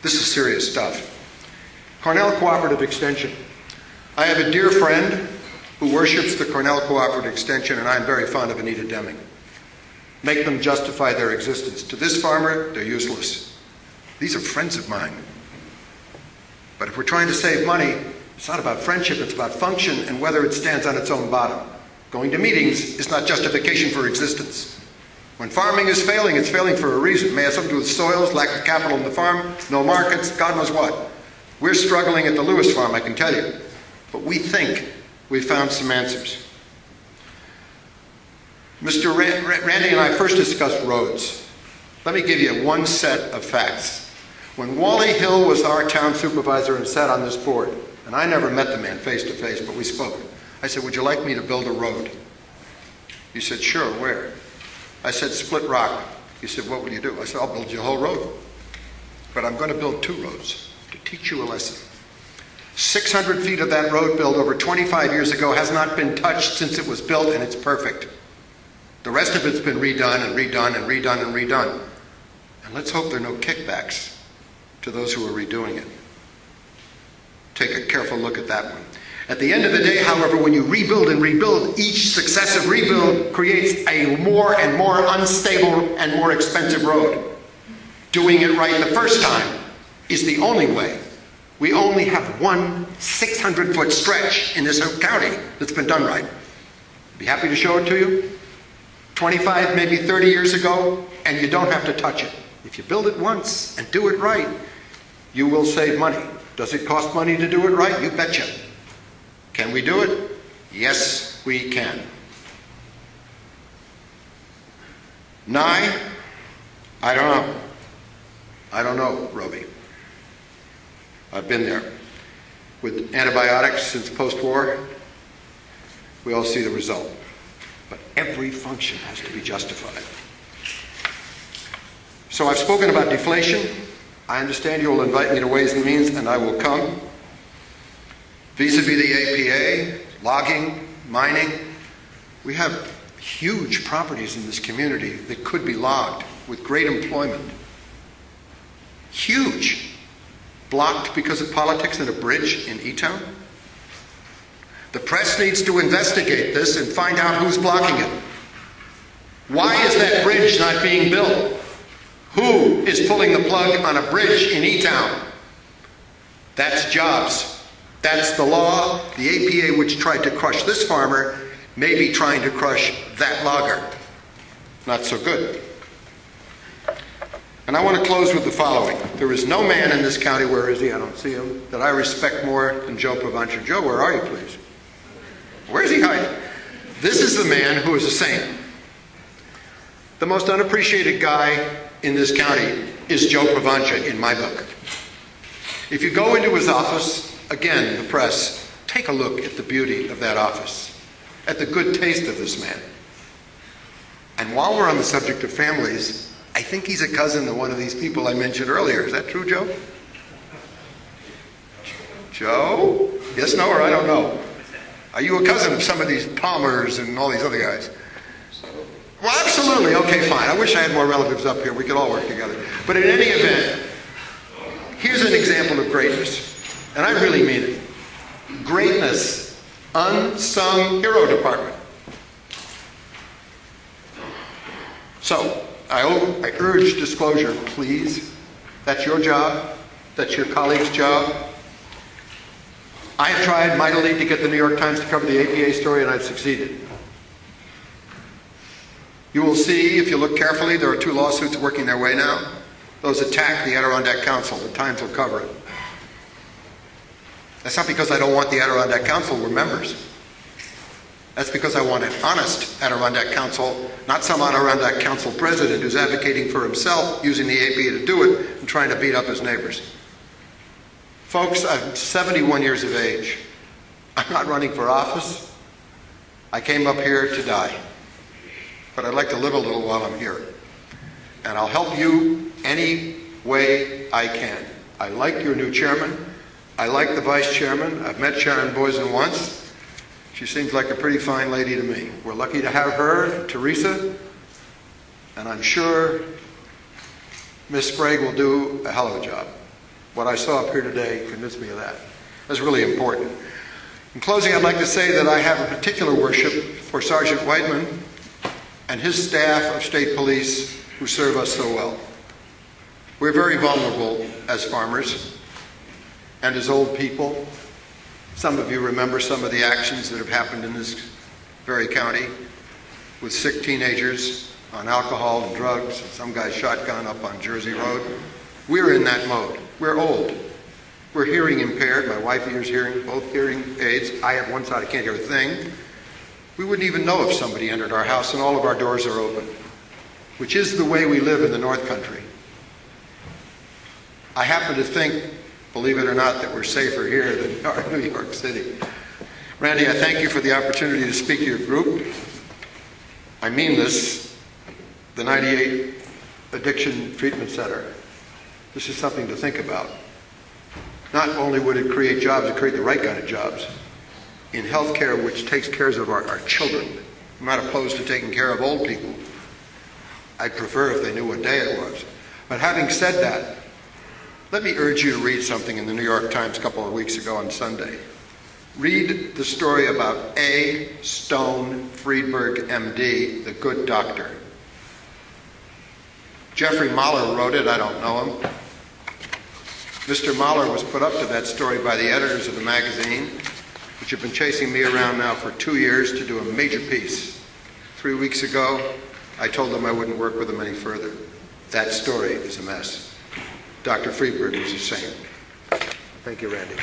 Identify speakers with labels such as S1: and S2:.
S1: This is serious stuff. Cornell Cooperative Extension. I have a dear friend who worships the Cornell Cooperative Extension, and I'm very fond of Anita Deming. Make them justify their existence. To this farmer, they're useless. These are friends of mine. But if we're trying to save money, it's not about friendship, it's about function and whether it stands on its own bottom. Going to meetings is not justification for existence. When farming is failing, it's failing for a reason. It may have something to do with soils, lack of capital in the farm, no markets, God knows what. We're struggling at the Lewis farm, I can tell you. But we think we've found some answers. Mr. Randy and I first discussed roads. Let me give you one set of facts. When Wally Hill was our town supervisor and sat on this board, and I never met the man face to face, but we spoke. I said, would you like me to build a road? He said, sure, where? I said, Split Rock. He said, what will you do? I said, I'll build you a whole road. But I'm going to build 2 roads to teach you a lesson. 600 feet of that road built over 25 years ago has not been touched since it was built, and it's perfect. The rest of it's been redone and redone and redone and redone. And let's hope there are no kickbacks to those who are redoing it. Take a careful look at that one. At the end of the day, however, when you rebuild and rebuild, each successive rebuild creates a more and more unstable and more expensive road. Doing it right the first time is the only way. We only have one 600-foot stretch in this county that's been done right. Be happy to show it to you. 25, maybe 30 years ago, and you don't have to touch it. If you build it once and do it right, you will save money. Does it cost money to do it right? You betcha. Can we do it? Yes, we can. Nye? I don't know. I don't know, Roby. I've been there. With antibiotics since post-war, we all see the result. But every function has to be justified. So I've spoken about deflation. I understand you will invite me to Ways and Means, and I will come. Vis-a-vis the APA, logging, mining, we have huge properties in this community that could be logged with great employment. Huge. Blocked because of politics and a bridge in E-Town. The press needs to investigate this and find out who's blocking it. Why is that bridge not being built? Who is pulling the plug on a bridge in E-Town? That's jobs. That's the law. The APA, which tried to crush this farmer, may be trying to crush that logger. Not so good. And I want to close with the following. There is no man in this county, where is he? I don't see him, that I respect more than Joe Provoncha. Joe, where are you, please? Where is he hiding? This is the man who is a saint. The most unappreciated guy in this county is Joe Provoncha, in my book. If you go into his office, again, the press, take a look at the beauty of that office, at the good taste of this man. And while we're on the subject of families, I think he's a cousin to one of these people I mentioned earlier. Is that true, Joe? Joe? Yes, no, or I don't know. Are you a cousin of some of these Palmers and all these other guys? Well, absolutely. Okay, fine. I wish I had more relatives up here. We could all work together. But in any event, here's an example of greatness. And I really mean it. Greatness. Unsung hero department. So, I urge disclosure, please. That's your job. That's your colleague's job. I have tried mightily to get the New York Times to cover the APA story, and I've succeeded. You will see, if you look carefully, there are 2 lawsuits working their way now. Those attack the Adirondack Council. The Times will cover it. That's not because I don't want the Adirondack Council. We're members. That's because I want an honest Adirondack Council, not some Adirondack Council president who's advocating for himself, using the APA to do it, and trying to beat up his neighbors. Folks, I'm 71 years of age. I'm not running for office. I came up here to die. But I'd like to live a little while I'm here. And I'll help you any way I can. I like your new chairman. I like the vice chairman. I've met Sharon Boysen once. She seems like a pretty fine lady to me. We're lucky to have her, Teresa, and I'm sure Miss Sprague will do a hell of a job. What I saw up here today convinced me of that. That's really important. In closing, I'd like to say that I have a particular worship for Sergeant Whiteman and his staff of state police who serve us so well. We're very vulnerable as farmers and as old people. Some of you remember some of the actions that have happened in this very county with sick teenagers on alcohol and drugs, and some guy shotgun up on Jersey Road. We're in that mode. We're old. We're hearing impaired. My wife hears hearing, both hearing aids. I have one side, I can't hear a thing. We wouldn't even know if somebody entered our house, and all of our doors are open, which is the way we live in the North Country. I happen to think, believe it or not, that we're safer here than we are in New York City. Randy, I thank you for the opportunity to speak to your group. I mean this, the 98 Addiction Treatment Center. This is something to think about. Not only would it create jobs, it create the right kind of jobs in healthcare, which takes care of our children. I'm not opposed to taking care of old people. I'd prefer if they knew what day it was. But having said that, let me urge you to read something in the New York Times a couple of weeks ago on Sunday. Read the story about A. Stone Friedberg, MD, the good doctor. Jeffrey Mahler wrote it, I don't know him. Mr. Mahler was put up to that story by the editors of the magazine, which have been chasing me around now for 2 years to do a major piece. 3 weeks ago, I told them I wouldn't work with them any further. That story is a mess. Dr. Friedberg was a saint. Thank you, Randy.